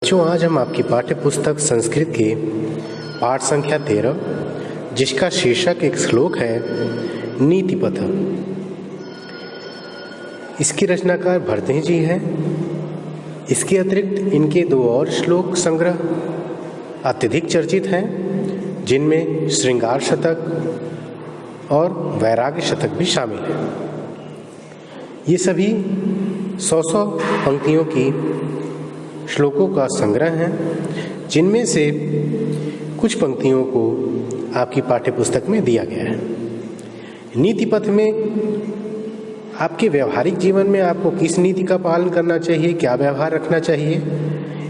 बच्चों, आज हम आपकी पाठ्य पुस्तक संस्कृत के पाठ संख्या 13 जिसका शीर्षक एक श्लोक है नीतिपथ। इसकी रचनाकार भरतहि जी हैं। इसके अतिरिक्त इनके दो और श्लोक संग्रह अत्यधिक चर्चित हैं, जिनमें श्रृंगार शतक और वैराग्य शतक भी शामिल है। ये सभी 100 पंक्तियों की श्लोकों का संग्रह है, जिनमें से कुछ पंक्तियों को आपकी पाठ्य पुस्तक में दिया गया है। नीति पथ में आपके व्यवहारिक जीवन में आपको किस नीति का पालन करना चाहिए, क्या व्यवहार रखना चाहिए,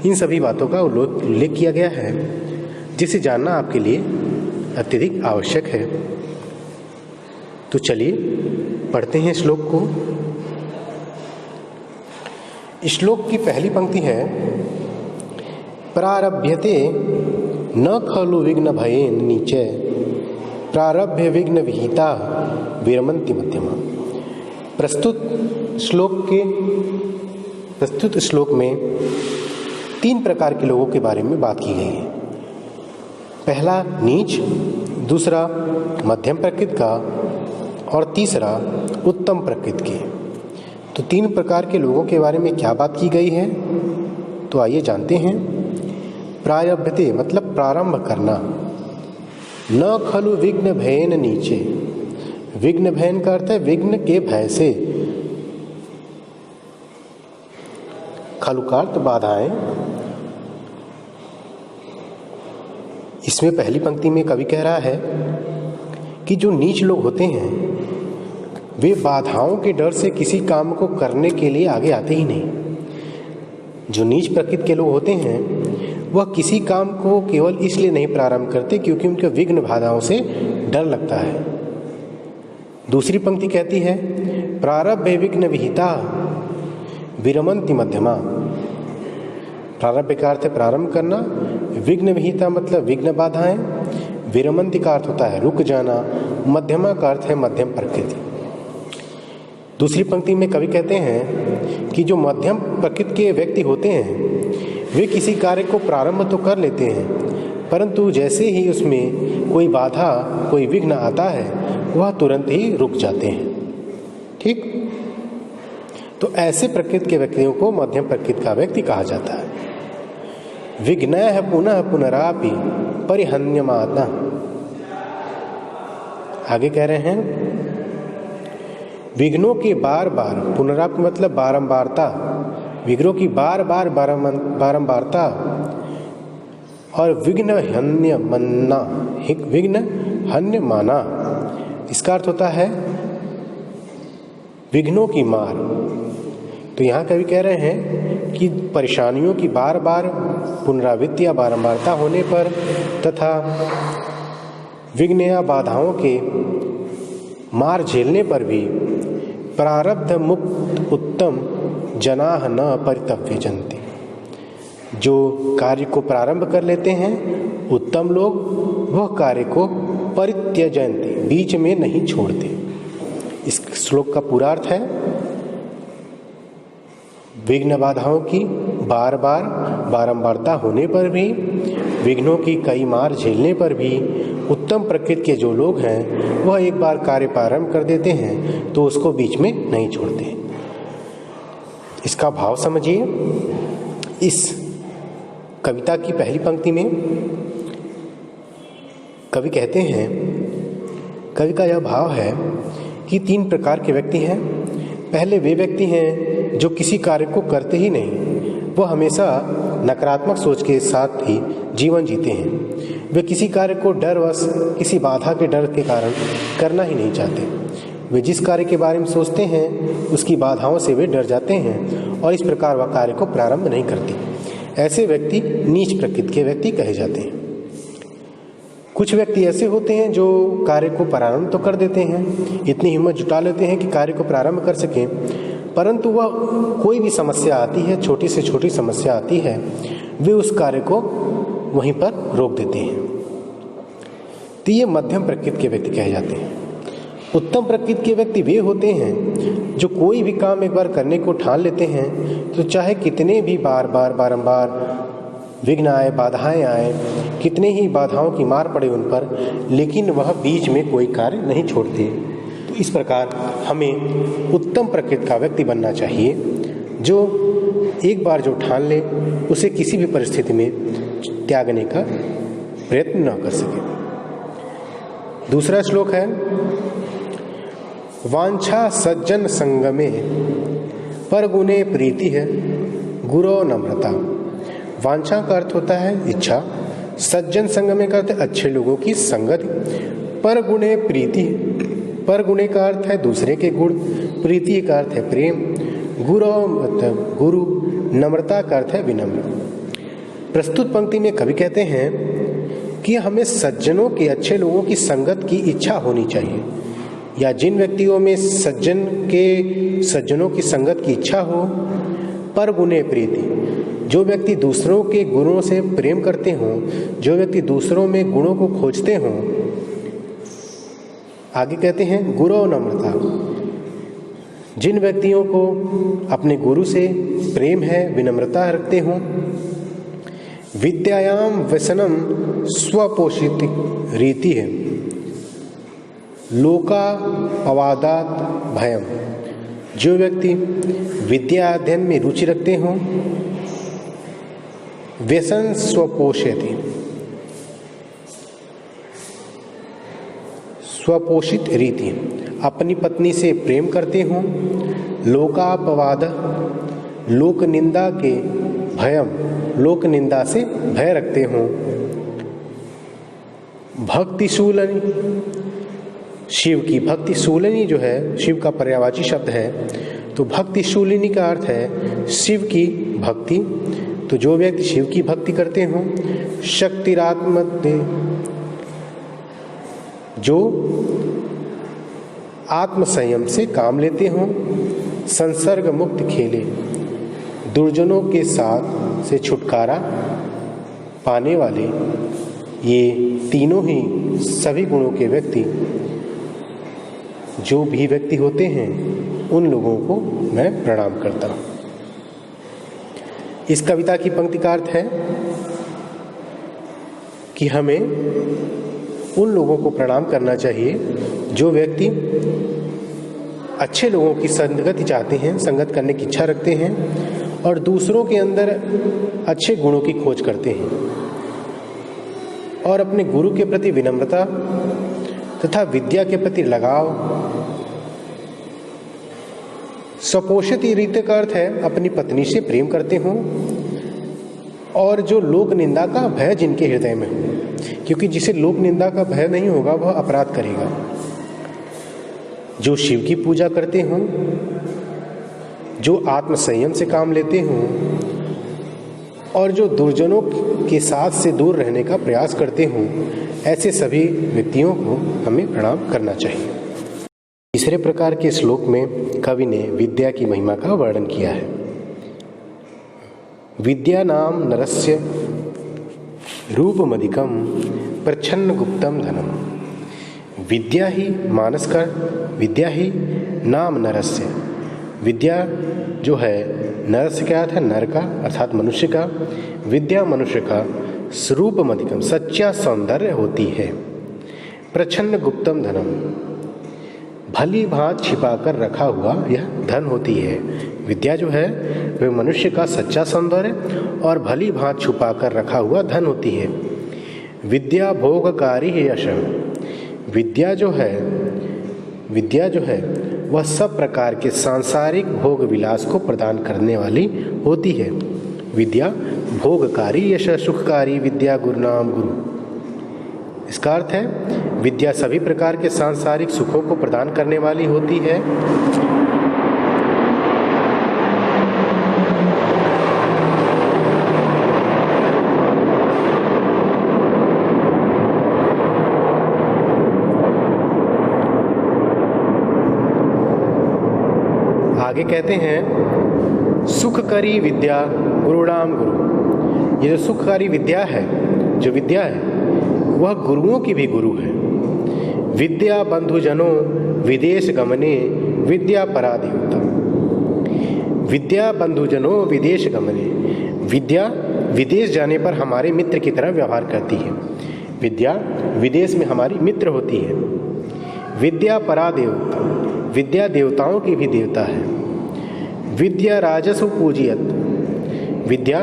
इन सभी बातों का उल्लेख किया गया है, जिसे जानना आपके लिए अत्यधिक आवश्यक है। तो चलिए पढ़ते हैं श्लोक को। श्लोक की पहली पंक्ति है, प्रारभ्यते न खलु विघ्न भयेन नीचे प्रारभ्य विघ्न विहिता विरमन्ति मध्यमा। प्रस्तुत श्लोक में 3 प्रकार के लोगों के बारे में बात की गई है। पहला नीच, दूसरा मध्यम प्रकृति का और तीसरा उत्तम प्रकृति के। तो 3 प्रकार के लोगों के बारे में क्या बात की गई है, तो आइए जानते हैं। प्रारभ्यते मतलब प्रारंभ करना। न खलु विघ्न भयेन नीचे। विघ्न भयन का अर्थ है विघ्न के भय से। खलु का अर्थ बाधाएं। इसमें पहली पंक्ति में कवि कह रहा है कि जो नीच लोग होते हैं वे बाधाओं के डर से किसी काम को करने के लिए आगे आते ही नहीं। जो नीच प्रकृति के लोग होते हैं वह किसी काम को केवल इसलिए नहीं प्रारंभ करते क्योंकि उनके विघ्न बाधाओं से डर लगता है। दूसरी पंक्ति कहती है, प्रारब्ध विघ्न विहिता विरमन्ति मध्यमा। प्रारब्ध का अर्थ है प्रारंभ करना, विघ्न विहिता मतलब विघ्न बाधाएं, विरमन्ति का अर्थ होता है रुक जाना, मध्यमा का अर्थ है मध्यम प्रकृति। दूसरी पंक्ति में कवि कहते हैं कि जो मध्यम प्रकृति के व्यक्ति होते हैं वे किसी कार्य को प्रारंभ तो कर लेते हैं, परंतु जैसे ही उसमें कोई बाधा, कोई विघ्न आता है वह तुरंत ही रुक जाते हैं। ठीक, तो ऐसे प्रकृति के व्यक्तियों को मध्यम प्रकृति का व्यक्ति कहा जाता है। विघ्नः पुनः पुनरापि परिहन्यमाना। आगे कह रहे हैं, विघ्नों की बार बार, पुनरापि मतलब बारंबारता, विघ्नों की बार बार बारंबारता और विघ्न हन्य मन्ना, विघ्न हन्य माना। इसका अर्थ होता है विघ्नों की मार। तो यहाँ कवि कह रहे हैं कि परेशानियों की बार बार पुनरावृत्ति या बारंबारता होने पर तथा विघ्न या बाधाओं के मार झेलने पर भी प्रारब्ध मुक्त उत्तम जनाः न परित्यज्यन्ति। जो कार्य को प्रारंभ कर लेते हैं उत्तम लोग, वह कार्य को परित्यजन्ति, बीच में नहीं छोड़ते। इस श्लोक का पूरा अर्थ है, विघ्न बाधाओं की बार बार बारंबारता होने पर भी, विघ्नों की कई मार झेलने पर भी उत्तम प्रकृति के जो लोग हैं वह एक बार कार्य प्रारंभ कर देते हैं तो उसको बीच में नहीं छोड़ते। इसका भाव समझिए। इस कविता की पहली पंक्ति में कवि कहते हैं, कवि का यह भाव है कि 3 प्रकार के व्यक्ति हैं। पहले वे व्यक्ति हैं जो किसी कार्य को करते ही नहीं, वह हमेशा नकारात्मक सोच के साथ ही जीवन जीते हैं। वे किसी कार्य को डरवश, किसी बाधा के डर के कारण करना ही नहीं चाहते। वे जिस कार्य के बारे में सोचते हैं उसकी बाधाओं से वे डर जाते हैं और इस प्रकार वह कार्य को प्रारंभ नहीं करते। ऐसे व्यक्ति नीच प्रकृति के व्यक्ति कहे जाते हैं। कुछ व्यक्ति ऐसे होते हैं जो कार्य को प्रारंभ तो कर देते हैं, इतनी हिम्मत जुटा लेते हैं कि कार्य को प्रारंभ कर सकें, परंतु वह कोई भी समस्या आती है, छोटी से छोटी समस्या आती है, वे उस कार्य को वहीं पर रोक देते हैं। तो ये मध्यम प्रकृति के व्यक्ति कहे जाते हैं। उत्तम प्रकृति के व्यक्ति वे होते हैं जो कोई भी काम एक बार करने को ठान लेते हैं तो चाहे कितने भी बारंबार विघ्न आए, बाधाएं आए, कितने ही बाधाओं की मार पड़े उन पर, लेकिन वह बीच में कोई कार्य नहीं छोड़ते। तो इस प्रकार हमें उत्तम प्रकृति का व्यक्ति बनना चाहिए, जो एक बार जो ठान ले उसे किसी भी परिस्थिति में त्यागने का प्रयत्न न कर सके। दूसरा श्लोक है, वांछा सज्जन संगमे पर गुणे प्रीति है गुरो नम्रता। वांछा का अर्थ होता है इच्छा, सज्जन संगमे का अर्थ है अच्छे लोगों की संगत, पर गुणे प्रीति, पर गुणे का अर्थ है दूसरे के गुण, प्रीति का अर्थ है प्रेम, गुरो मतलब गुरु, नम्रता का अर्थ है विनम्र। प्रस्तुत पंक्ति में कवि कहते हैं कि हमें सज्जनों के, अच्छे लोगों की संगत की इच्छा होनी चाहिए, या जिन व्यक्तियों में सज्जनों की संगत की इच्छा हो। पर गुणे प्रीति, जो व्यक्ति दूसरों के गुणों से प्रेम करते हों, जो व्यक्ति दूसरों में गुणों को खोजते हों। आगे कहते हैं गुरो नम्रता, जिन व्यक्तियों को अपने गुरु से प्रेम है, विनम्रता रखते हों। विद्यायाम व्यसनम स्वपोषित रीति है लोका अवादात भयम, जो व्यक्ति विद्या अध्ययन में रुचि रखते हों। व्यसन स्वपोषयति, स्वपोषित रीति, अपनी पत्नी से प्रेम करते हों। लोकापवाद, लोक निंदा के भयम, लोक निंदा से भय रखते हों। भक्ति शूलनी, शिव की भक्ति शूलनी जो है शिव का पर्यायवाची शब्द है, तो भक्ति शूलिनी का अर्थ है शिव की भक्ति। तो जो व्यक्ति शिव की भक्ति करते हों। शक्तिरात्मक, जो आत्म संयम से काम लेते हों। संसर्ग मुक्त खेले, दुर्जनों के साथ से छुटकारा पाने वाले, ये तीनों ही सभी गुणों के व्यक्ति जो भी व्यक्ति होते हैं, उन लोगों को मैं प्रणाम करता हूँ। इस कविता की पंक्ति का अर्थ है कि हमें उन लोगों को प्रणाम करना चाहिए जो व्यक्ति अच्छे लोगों की संगति चाहते हैं, संगत करने की इच्छा रखते हैं और दूसरों के अंदर अच्छे गुणों की खोज करते हैं और अपने गुरु के प्रति विनम्रता तथा विद्या के प्रति लगाव। स्वपोषित रीति का अर्थ है अपनी पत्नी से प्रेम करते हों और जो लोक निंदा का भय जिनके हृदय में हो, क्योंकि जिसे लोक निंदा का भय नहीं होगा वह अपराध करेगा। जो शिव की पूजा करते हों, जो आत्म संयम से काम लेते हों और जो दुर्जनों के साथ से दूर रहने का प्रयास करते हों, ऐसे सभी व्यक्तियों को हमें प्रणाम करना चाहिए। तीसरे प्रकार के श्लोक में कवि ने विद्या की महिमा का वर्णन किया है। विद्या नाम नरस्य रूपमधिकम प्रच्छन्न गुप्तम धनम। विद्या ही मानस का, विद्या ही नाम नरस्य, विद्या जो है नरस्य क्या था, नर का अर्थात मनुष्य का। विद्या मनुष्य का स्वरूपमधिकम सच्चा सौंदर्य होती है। प्रच्छन्न गुप्तम धनम, भली भांत छिपा कर रखा हुआ यह धन होती है। विद्या जो है वह मनुष्य का सच्चा सौंदर्य और भली भांत छुपा कर रखा हुआ धन होती है। विद्या भोगकारी है यश, विद्या जो है वह सब प्रकार के सांसारिक भोग विलास को प्रदान करने वाली होती है। विद्या भोगकारी यश सुखकारी विद्या गुरु नाम गुरु। इसका अर्थ है विद्या सभी प्रकार के सांसारिक सुखों को प्रदान करने वाली होती है। आगे कहते हैं सुखकारी विद्या गुरुणाम गुरु। ये जो सुखकारी विद्या है, जो विद्या है वह गुरुओं की भी गुरु है। विद्या बंधुजनों विदेश गमने विद्या परादेवता। विद्या बंधुजनों विदेश गमने, विद्या विदेश जाने पर हमारे मित्र की तरह व्यवहार करती है। विद्या विदेश में हमारी मित्र होती है। विद्या परा देवता, विद्या देवताओं की भी देवता है। विद्या राजसु पूजियत, विद्या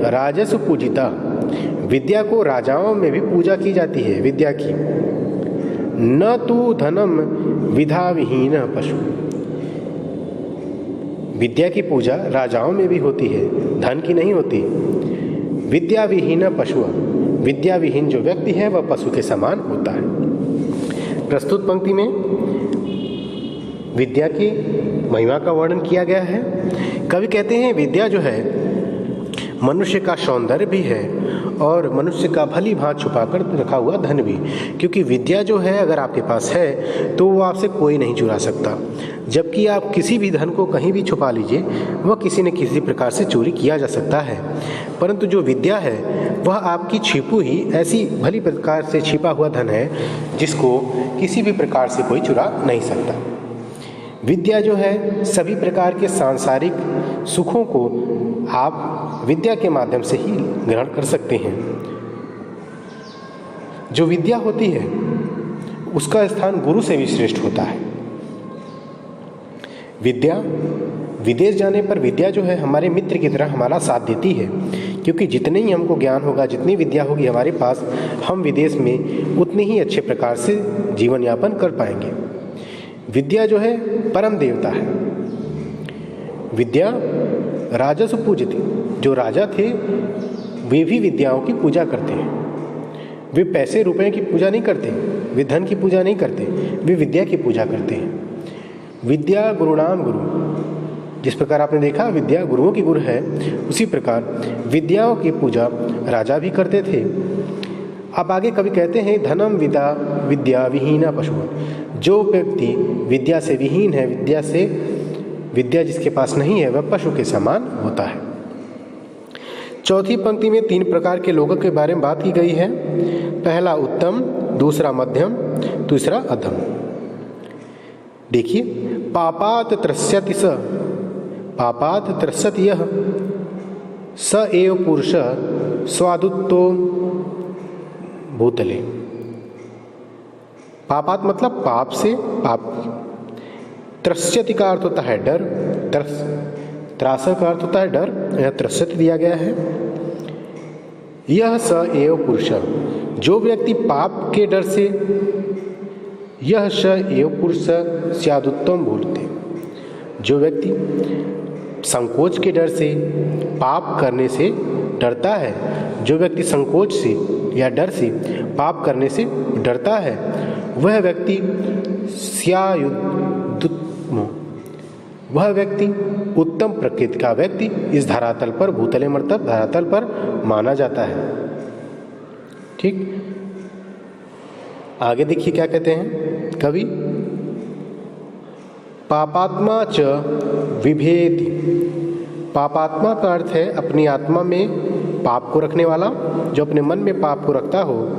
राजसु पूजिता, विद्या को राजाओं में भी पूजा की जाती है। विद्या की न तू धनम विधा विहीन पशु, विद्या की पूजा राजाओं में भी होती है, धन की नहीं होती। विद्या विहीन पशु, विद्या विहीन जो व्यक्ति है वह पशु के समान होता है। प्रस्तुत पंक्ति में विद्या की महिमा का वर्णन किया गया है। कवि कहते हैं विद्या जो है मनुष्य का सौंदर्य भी है और मनुष्य का भली भांति छुपाकर रखा हुआ धन भी, क्योंकि विद्या जो है अगर आपके पास है तो वो आपसे कोई नहीं चुरा सकता। जबकि आप किसी भी धन को कहीं भी छुपा लीजिए, वह किसी न किसी प्रकार से चोरी किया जा सकता है, परंतु जो विद्या है वह आपकी छिपू ही ऐसी भली प्रकार से छिपा हुआ धन है जिसको किसी भी प्रकार से कोई चुरा नहीं सकता। विद्या जो है सभी प्रकार के सांसारिक सुखों को आप विद्या के माध्यम से ही ग्रहण कर सकते हैं। जो विद्या होती है उसका स्थान गुरु से भी श्रेष्ठ होता है। विद्या विदेश जाने पर विद्या जो है हमारे मित्र की तरह हमारा साथ देती है, क्योंकि जितने ही हमको ज्ञान होगा, जितनी विद्या होगी हमारे पास, हम विदेश में उतने ही अच्छे प्रकार से जीवन यापन कर पाएंगे। विद्या जो है परम देवता है। विद्या राजसु पूजित, जो राजा थे वे भी विद्याओं की पूजा करते हैं। वे पैसे रुपए की पूजा नहीं करते, वे धन की पूजा नहीं करते, वे विद्या की पूजा करते हैं। विद्या गुरुणाम गुरु, जिस प्रकार आपने देखा विद्या गुरुओं की गुरु है, उसी प्रकार विद्याओं की पूजा राजा भी करते थे। अब आगे कवि कहते हैं धनम विदा विद्या विहीना पशु, जो व्यक्ति विद्या से विहीन है, विद्या जिसके पास नहीं है वह पशु के समान होता है। चौथी पंक्ति में 3 प्रकार के लोगों के बारे में बात की गई है। पहला उत्तम, दूसरा मध्यम, तीसरा अधम। देखिए, पापात त्रस्यति स, पापात त्रस्यति यह स एव पुरुष स्वादुत्तो भूतले। पापात मतलब पाप से, पाप। त्रस्यति का अर्थ होता है डर, त्रास का अर्थ होता है डर, यह त्रस्यति दिया गया है। यह स एव पुरुष, जो व्यक्ति पाप के डर से, यह स एव पुरुष स्यादुत्तम भूलते, जो व्यक्ति संकोच के डर से, पाप करने से डरता है, जो व्यक्ति संकोच से या डर से पाप करने से डरता है, वह व्यक्ति स्यायुद्युत्म, वह व्यक्ति उत्तम प्रकृति का व्यक्ति इस धरातल पर, भूतले मतलब धरातल पर माना जाता है। ठीक, आगे देखिए क्या कहते हैं कवि। पापात्मा च विभेति, पापात्मा का अर्थ है अपनी आत्मा में पाप को रखने वाला, जो अपने मन में पाप को रखता हो।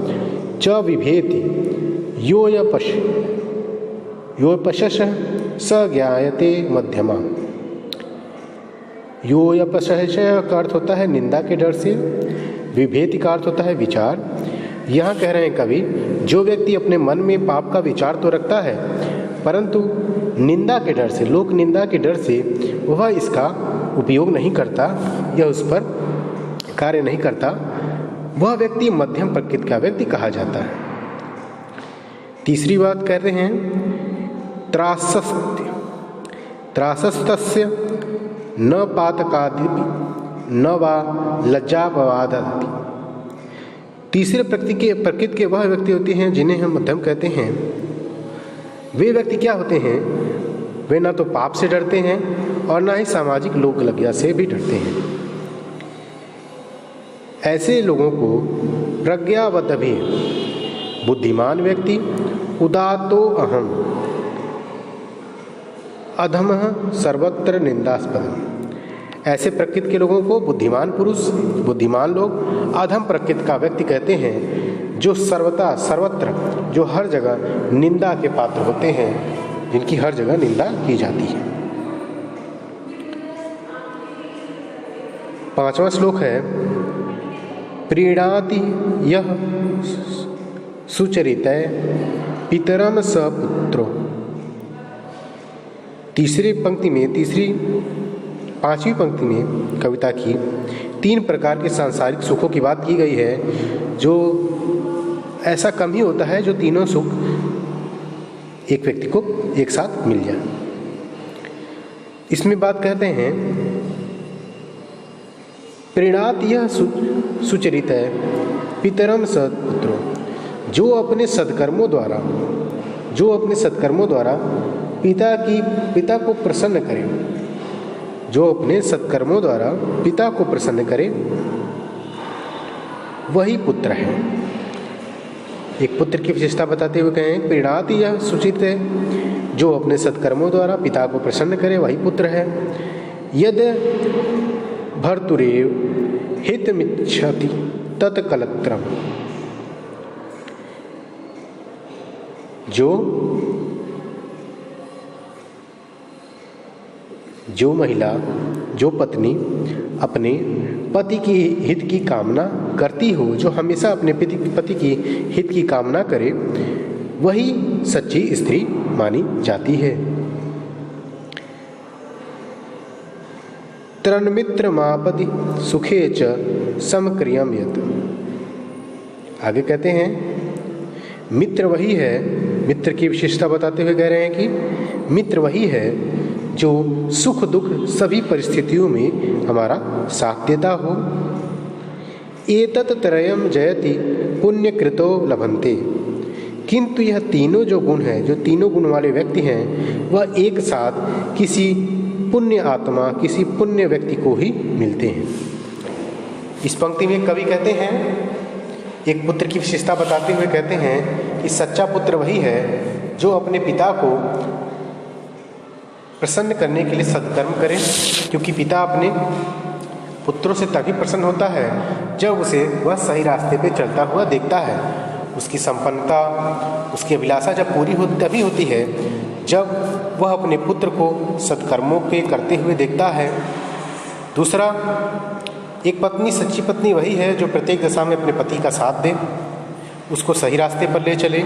च विभेति यो यपशश स ज्ञायते मध्यमा, यो यपशश का अर्थ होता है निंदा के डर से, विभेति का अर्थ होता है विचार। यहाँ कह रहे हैं कवि, जो व्यक्ति अपने मन में पाप का विचार तो रखता है, परंतु निंदा के डर से, लोक निंदा के डर से वह इसका उपयोग नहीं करता या उस पर कार्य नहीं करता, वह व्यक्ति मध्यम प्रकृति का व्यक्ति कहा जाता है। तीसरी बात कर रहे हैं त्रासस्तस्य न पातकादिपि न वा लज्जापवादति। तीसरे प्रकृति के वह व्यक्ति होते हैं जिन्हें हम मध्यम कहते हैं। वे व्यक्ति क्या होते हैं? वे ना तो पाप से डरते हैं और ना ही सामाजिक लोक लज्जा से भी डरते हैं। ऐसे लोगों को प्रज्ञावदभि, बुद्धिमान व्यक्ति, उदातो अहम, अधमः सर्वत्र निंदास्पदम, ऐसे प्रकृति के लोगों को बुद्धिमान पुरुष, बुद्धिमान लोग अधम प्रकृति का व्यक्ति कहते हैं, जो सर्वत्र, जो हर जगह निंदा के पात्र होते हैं, जिनकी हर जगह निंदा की जाती है। 5वां श्लोक है प्रीणाति यह सुचरितय पितरम स पुत्रो। तीसरी पांचवी पंक्ति में कविता की 3 प्रकार के सांसारिक सुखों की बात की गई है, जो ऐसा कम ही होता है जो तीनों सुख एक व्यक्ति को एक साथ मिल जाए। इसमें बात कहते हैं प्रीणात यह सुचरित है पितरम सत्पुत्रो, जो अपने सत्कर्मों द्वारा पिता को प्रसन्न करे, जो अपने सत्कर्मों द्वारा पिता को प्रसन्न करे वही पुत्र है। एक पुत्र की विशेषता बताते हुए कहें प्रीणात यह सुचित है, जो अपने सत्कर्मों द्वारा पिता को प्रसन्न करे वही पुत्र है। यद भर्तुरेव हितमिच्छति तत्कलत्रम, जो महिला, जो पत्नी अपने पति की हित की कामना करती हो, जो हमेशा अपने पति की हित की कामना करे, वही सच्ची स्त्री मानी जाती है। तन्मित्र मापति सुखे च समक्रियम यत्। आगे कहते हैं मित्र वही है, मित्र की विशेषता बताते हुए कह रहे हैं कि मित्र वही है जो सुख दुख सभी परिस्थितियों में हमारा साथ देता हो। एतत् त्रयम् जयति पुण्यकृतो लभन्ते, किंतु यह तीनों जो गुण हैं, जो तीनों गुण वाले व्यक्ति हैं, वह एक साथ किसी पुण्य आत्मा, किसी पुण्य व्यक्ति को ही मिलते हैं। इस पंक्ति में कवि कहते हैं, एक पुत्र की विशेषता बताते हुए कहते हैं कि सच्चा पुत्र वही है जो अपने पिता को प्रसन्न करने के लिए सत्कर्म करे, क्योंकि पिता अपने पुत्रों से तभी प्रसन्न होता है जब उसे वह सही रास्ते पे चलता हुआ देखता है। उसकी संपन्नता, उसकी अभिलाषा जब पूरी तभी होती है जब वह अपने पुत्र को सत्कर्मों के करते हुए देखता है। दूसरा, एक पत्नी, सच्ची पत्नी वही है जो प्रत्येक दशा में अपने पति का साथ दे, उसको सही रास्ते पर ले चले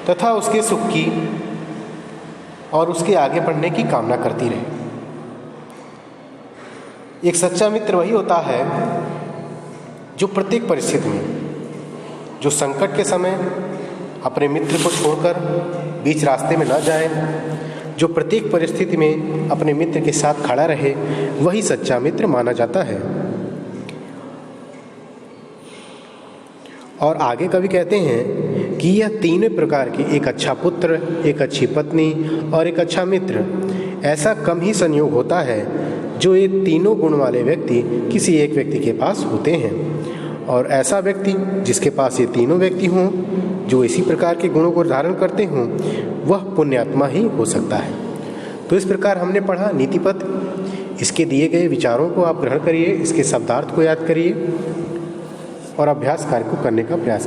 तथा उसके सुख की और उसके आगे बढ़ने की कामना करती रहे। एक सच्चा मित्र वही होता है जो प्रत्येक परिस्थिति में, जो संकट के समय अपने मित्र को छोड़कर बीच रास्ते में न जाए, जो प्रत्येक परिस्थिति में अपने मित्र के साथ खड़ा रहे, वही सच्चा मित्र माना जाता है। और आगे कवि कहते हैं कि यह तीनों प्रकार के, एक अच्छा पुत्र, एक अच्छी पत्नी और एक अच्छा मित्र, ऐसा कम ही संयोग होता है जो ये तीनों गुण वाले व्यक्ति किसी एक व्यक्ति के पास होते हैं। और ऐसा व्यक्ति जिसके पास ये तीनों व्यक्ति हों, जो इसी प्रकार के गुणों को धारण करते हों, वह पुण्यात्मा ही हो सकता है। तो इस प्रकार हमने पढ़ा नीतिपद। इसके दिए गए विचारों को आप ग्रहण करिए, इसके शब्दार्थ को याद करिए और अभ्यास कार्य को करने का प्रयास